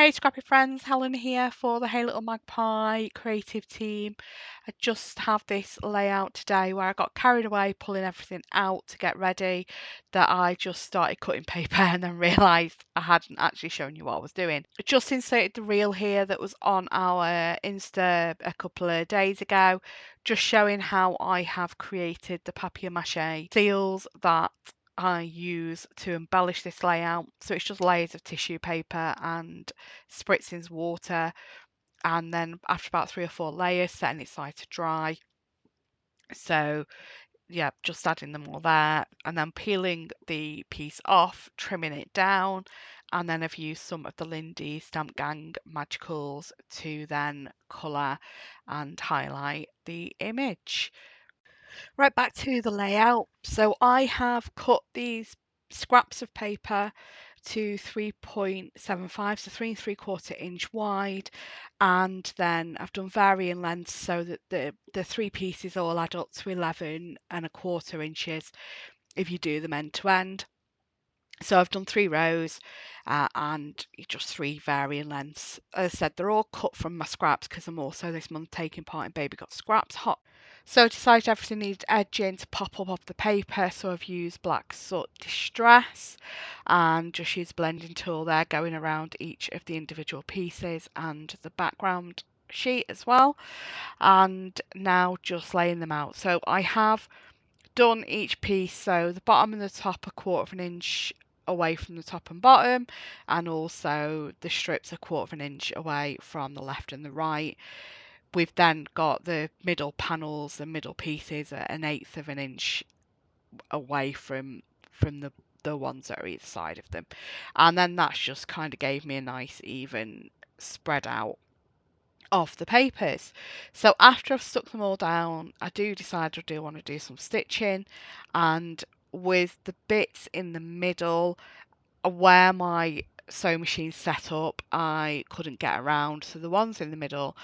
Hey scrappy friends, Helen here for the Hey Little Magpie creative team. I just have this layout today where I got carried away pulling everything out to get ready, that I just started cutting paper and then realised I hadn't actually shown you what I was doing. I just inserted the reel here that was on our Insta a couple of days ago, just showing how I have created the papier-mâché seals that I use to embellish this layout. So it's just layers of tissue paper and spritzing water, and then after about 3 or 4 layers, setting it aside to dry. So yeah, just adding them all there and then peeling the piece off, trimming it down, and then I've used some of the Lindy Stamp Gang Magicals to then colour and highlight the image. Right, back to the layout. So I have cut these scraps of paper to 3.75, so 3 3/4 inch wide, and then I've done varying lengths so that the three pieces all add up to 11 1/4 inches if you do them end to end. So I've done 3 rows and just 3 varying lengths. As I said, they're all cut from my scraps because I'm also this month taking part in Baby Got Scraps Hot. So I decided everything needed edging to pop up off the paper, so I've used Black Soot Distress and just used a blending tool there, going around each of the individual pieces and the background sheet as well, and now just laying them out. So I have done each piece, so the bottom and the top 1/4 inch away from the top and bottom, and also the strips 1/4 inch away from the left and the right. We've then got the middle panels, the middle pieces at 1/8 inch away from the ones that are either side of them, and then that's just kind of gave me a nice even spread out of the papers. So after I've stuck them all down, I do decide I do want to do some stitching, and with the bits in the middle where my sewing machine set up, I couldn't get around, so the ones in the middle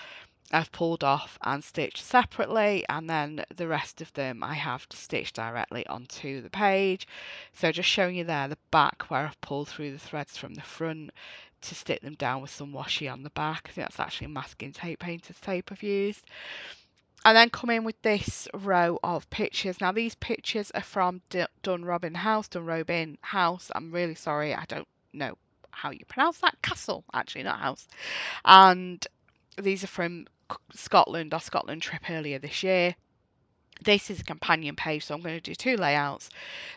I've pulled off and stitched separately, and then the rest of them I have to stitch directly onto the page. So just showing you there the back where I've pulled through the threads from the front to stick them down with some washi on the back. I think that's actually masking tape, painter's tape I've used. And then come in with this row of pictures. Now these pictures are from Dunrobin House. I'm really sorry, I don't know how you pronounce that. Castle, actually, not house. And these are from Scotland, our Scotland trip earlier this year. This is a companion page, so I'm going to do 2 layouts.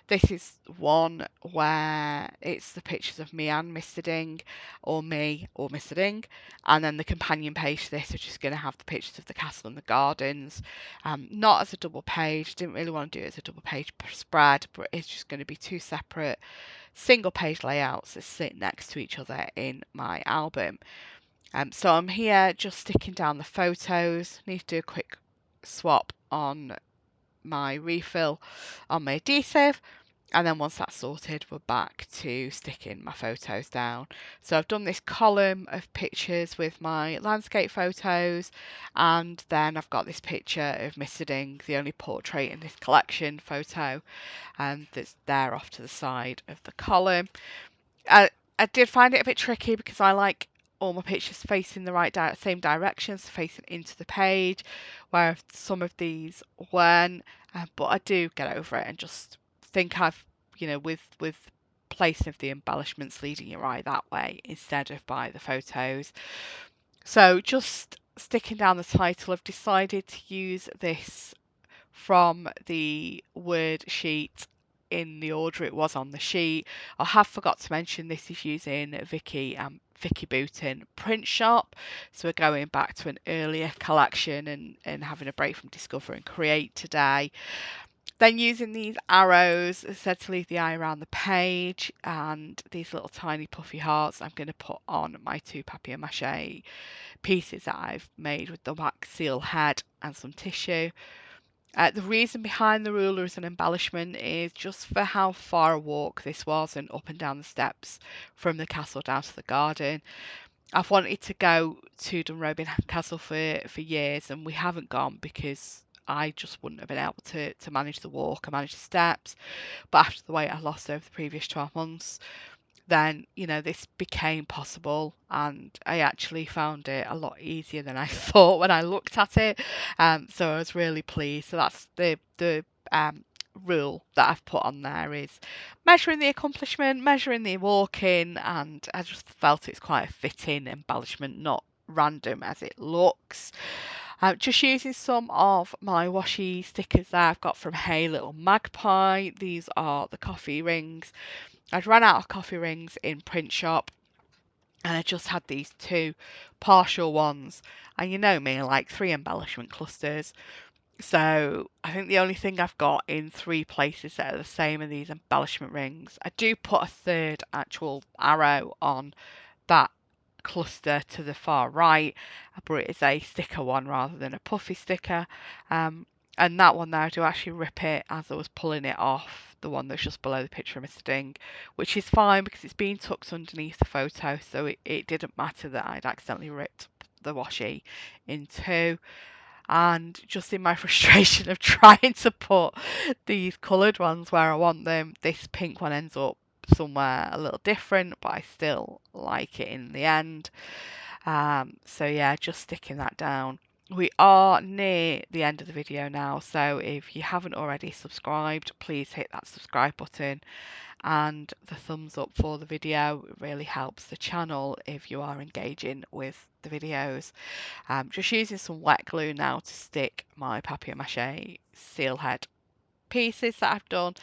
This is one where it's the pictures of me and Mr. Ding, or me or Mr. Ding, and then the companion page to this is just going to have the pictures of the castle and the gardens. Not as a double page, didn't really want to do it as a double page spread, but it's just going to be 2 separate single page layouts that sit next to each other in my album. So I'm here just sticking down the photos. Need to do a quick swap on my refill on my adhesive, and then once that's sorted, we're back to sticking my photos down. So I've done this column of pictures with my landscape photos, and then I've got this picture of Mr. Ding, the only portrait in this collection photo, and that's there off to the side of the column. I did find it a bit tricky because I like all my pictures facing the same directions, facing into the page, where some of these weren't. But I do get over it and just think I've, with placing of the embellishments leading your eye that way instead of by the photos. So just sticking down the title, I've decided to use this from the word sheet in the order it was on the sheet. I have forgot to mention this is using Vicki Boutin print shop, so we're going back to an earlier collection and having a break from Discover and Create today. Then using these arrows, as I said, to leave the eye around the page, and these little tiny puffy hearts I'm going to put on my 2 papier-mâché pieces that I've made with the wax seal head and some tissue. The reason behind the ruler as an embellishment is just for how far a walk this was, and up and down the steps from the castle down to the garden. I've wanted to go to Dunrobin Castle for years, and we haven't gone because I just wouldn't have been able to manage the walk and manage the steps. But after the weight I lost over the previous 12 months, then, this became possible, and I actually found it a lot easier than I thought when I looked at it. So I was really pleased. So that's the rule that I've put on there, is measuring the accomplishment, measuring the walk-in, and I just felt it's quite a fitting embellishment, not random as it looks. Just using some of my washi stickers that I've got from Hey Little Magpie. These are the coffee rings. I'd run out of coffee rings in print shop, and I just had these two partial ones. And you know me, I like 3 embellishment clusters. So I think the only thing I've got in 3 places that are the same are these embellishment rings. I do put a third actual arrow on that cluster to the far right, but it is a sticker one rather than a puffy sticker. And that one there, I do actually rip it as I was pulling it off, the one that's just below the picture of Mr. Ding, which is fine because it's been tucked underneath the photo, so it didn't matter that I'd accidentally ripped the washi in two. And just in my frustration of trying to put these coloured ones where I want them, this pink one ends up somewhere a little different, but I still like it in the end. So yeah, just sticking that down. We are near the end of the video now, so if you haven't already subscribed, please hit that subscribe button and the thumbs up for the video. It really helps the channel if you are engaging with the videos. Just using some wet glue now to stick my papier-mâché seal head pieces that I've done,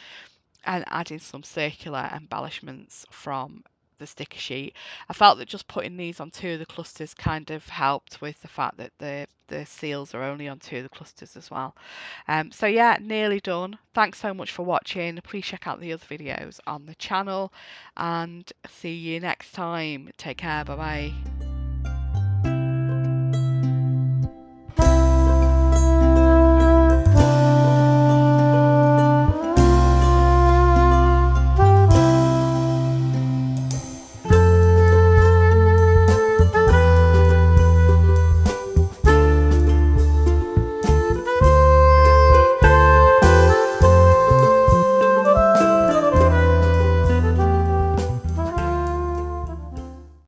and adding some circular embellishments from the sticker sheet. I felt that just putting these on 2 of the clusters kind of helped with the fact that the seals are only on 2 of the clusters as well. So yeah, nearly done. Thanks so much for watching. Please check out the other videos on the channel, and see you next time. Take care. Bye bye.